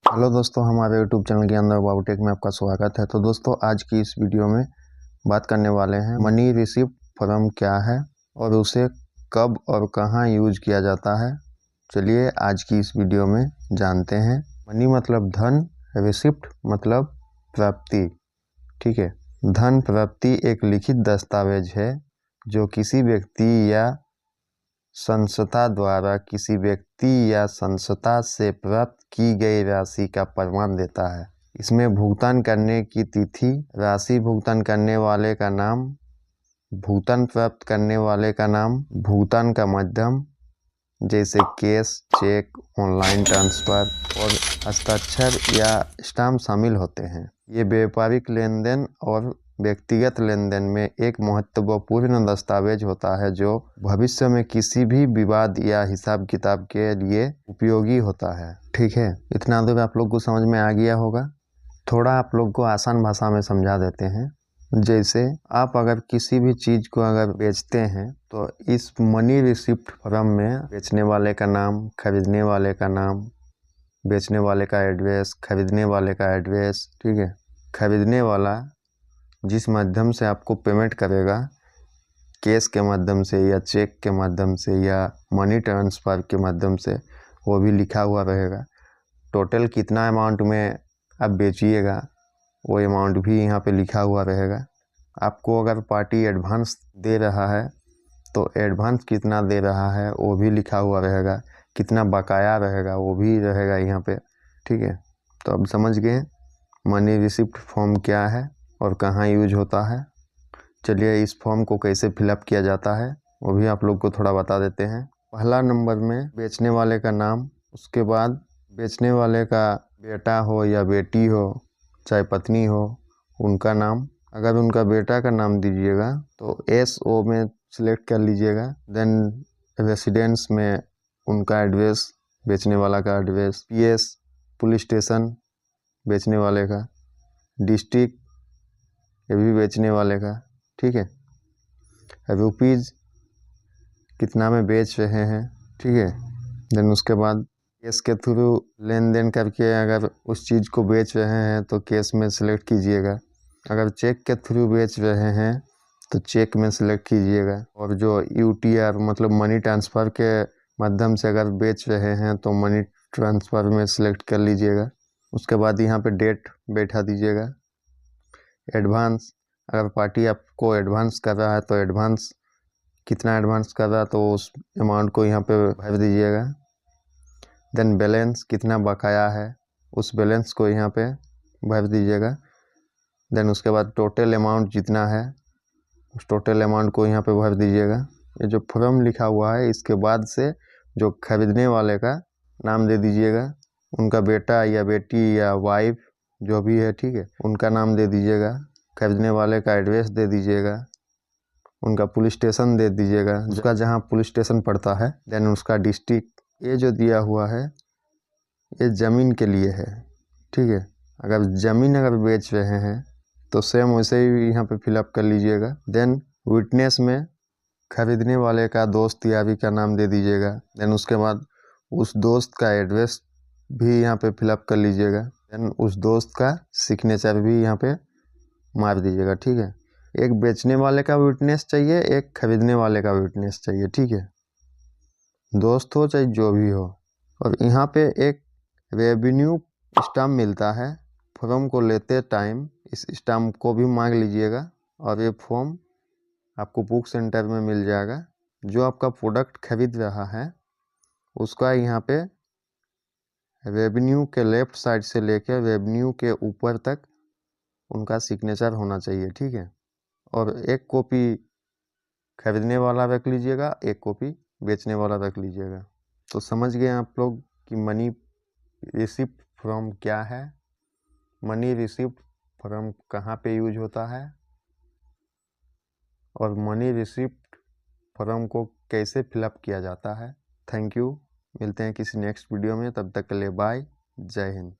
Hello दोस्तों, हमारे YouTube channel के अंदर बाबूटेक में आपका स्वागत है। तो दोस्तों, आज की इस वीडियो में बात करने वाले हैं मनी रिसीप्ट फॉर्म क्या है और उसे कब और कहां यूज किया जाता है। चलिए आज की इस वीडियो में जानते हैं। मनी मतलब धन, रिसिप्ट मतलब प्राप्ति। ठीक है, धन प्राप्ति एक लिखित दस्तावेज है जो किसी व्यक्ति या संस्था द्वारा किसी व्यक्ति या संस्था से प्राप्त की गई राशि का प्रमाण देता है। इसमें भुगतान करने की तिथि, राशि भुगतान करने वाले का नाम, भुगतान प्राप्त करने वाले का नाम, भुगतान का माध्यम जैसे कैश, चेक, ऑनलाइन ट्रांसफर और हस्ताक्षर या स्टाम्प शामिल होते हैं। ये व्यापारिक लेन देन और व्यक्तिगत लेन देन में एक महत्वपूर्ण दस्तावेज होता है जो भविष्य में किसी भी विवाद या हिसाब किताब के लिए उपयोगी होता है। ठीक है, इतना दूर आप लोग को समझ में आ गया होगा। थोड़ा आप लोग को आसान भाषा में समझा देते हैं। जैसे आप अगर किसी भी चीज़ को अगर बेचते हैं तो इस मनी रिसिप्ट फॉर्म में बेचने वाले का नाम, खरीदने वाले का नाम, बेचने वाले का एड्रेस, खरीदने वाले का एड्रेस, ठीक है, खरीदने वाला जिस माध्यम से आपको पेमेंट करेगा, कैश के माध्यम से या चेक के माध्यम से या मनी ट्रांसफ़र के माध्यम से, वो भी लिखा हुआ रहेगा। टोटल कितना अमाउंट में आप बेचिएगा वो अमाउंट भी यहाँ पे लिखा हुआ रहेगा। आपको अगर पार्टी एडवांस दे रहा है तो एडवांस कितना दे रहा है वो भी लिखा हुआ रहेगा, कितना बकाया रहेगा वो भी रहेगा यहाँ पे। ठीक है, तो अब समझ गए मनी रिसिप्ट फॉर्म क्या है और कहाँ यूज होता है। चलिए इस फॉर्म को कैसे फिलअप किया जाता है वो भी आप लोग को थोड़ा बता देते हैं। पहला नंबर में बेचने वाले का नाम, उसके बाद बेचने वाले का बेटा हो या बेटी हो, चाहे पत्नी हो, उनका नाम। अगर उनका बेटा का नाम दीजिएगा तो SO में सिलेक्ट कर लीजिएगा। देन रेसिडेंस में उनका एड्रेस, बेचने वाला का एड्रेस, PS पुलिस स्टेशन बेचने वाले का, डिस्ट्रिक्ट ये भी बेचने वाले का। ठीक है, रुपीज़ कितना में बेच रहे हैं। ठीक है, देन उसके बाद कैश के थ्रू लेन देन करके अगर उस चीज़ को बेच रहे हैं तो कैश में सेलेक्ट कीजिएगा। अगर चेक के थ्रू बेच रहे हैं तो चेक में सेलेक्ट कीजिएगा। और जो UTR मतलब मनी ट्रांसफ़र के माध्यम से अगर बेच रहे हैं तो मनी ट्रांसफ़र में सेलेक्ट कर लीजिएगा। उसके बाद यहाँ पे डेट बैठा दीजिएगा। एडवांस, अगर पार्टी आपको एडवांस कर रहा है तो एडवांस कितना एडवांस कर रहा है तो उस अमाउंट को यहाँ पे भर दीजिएगा। देन बैलेंस कितना बकाया है उस बैलेंस को यहाँ पे भर दीजिएगा। देन उसके बाद टोटल अमाउंट जितना है उस टोटल अमाउंट को यहाँ पे भर दीजिएगा। ये जो फॉर्म लिखा हुआ है इसके बाद से जो खरीदने वाले का नाम दे दीजिएगा, उनका बेटा या बेटी या वाइफ जो भी है, ठीक है, उनका नाम दे दीजिएगा। खरीदने वाले का एड्रेस दे दीजिएगा, उनका पुलिस स्टेशन दे दीजिएगा, उसका जहाँ पुलिस स्टेशन पड़ता है। देन उसका डिस्ट्रिक्ट। ये जो दिया हुआ है ये ज़मीन के लिए है। ठीक है, अगर ज़मीन अगर बेच रहे हैं तो सेम वैसे ही यहाँ पे फिलअप कर लीजिएगा। देन विटनेस में खरीदने वाले का दोस्त यारी का नाम दे दीजिएगा। देन उसके बाद उस दोस्त का एड्रेस भी यहाँ पे फिलअप कर लीजिएगा। देन उस दोस्त का सिग्नेचर भी यहाँ पे मार दीजिएगा। ठीक है, एक बेचने वाले का विटनेस चाहिए, एक खरीदने वाले का विटनेस चाहिए। ठीक है, दोस्त हो चाहे जो भी हो। और यहाँ पे एक रेवेन्यू स्टाम्प मिलता है। फॉर्म को लेते टाइम इस स्टाम्प को भी मांग लीजिएगा। और ये फॉर्म आपको बुक सेंटर में मिल जाएगा। जो आपका प्रोडक्ट खरीद रहा है उसका यहाँ पे रेवेन्यू के लेफ्ट साइड से लेकर रेवेन्यू के ऊपर तक उनका सिग्नेचर होना चाहिए। ठीक है, और एक कॉपी खरीदने वाला रख लीजिएगा, एक कॉपी बेचने वाला रख लीजिएगा। तो समझ गए आप लोग कि मनी रिसिप्ट फॉर्म क्या है, मनी रिसिप्ट फॉर्म कहाँ पे यूज होता है और मनी रिसिप्ट फॉर्म को कैसे फिलअप किया जाता है। थैंक यू, मिलते हैं किसी नेक्स्ट वीडियो में, तब तक के लिए बाय, जय हिंद।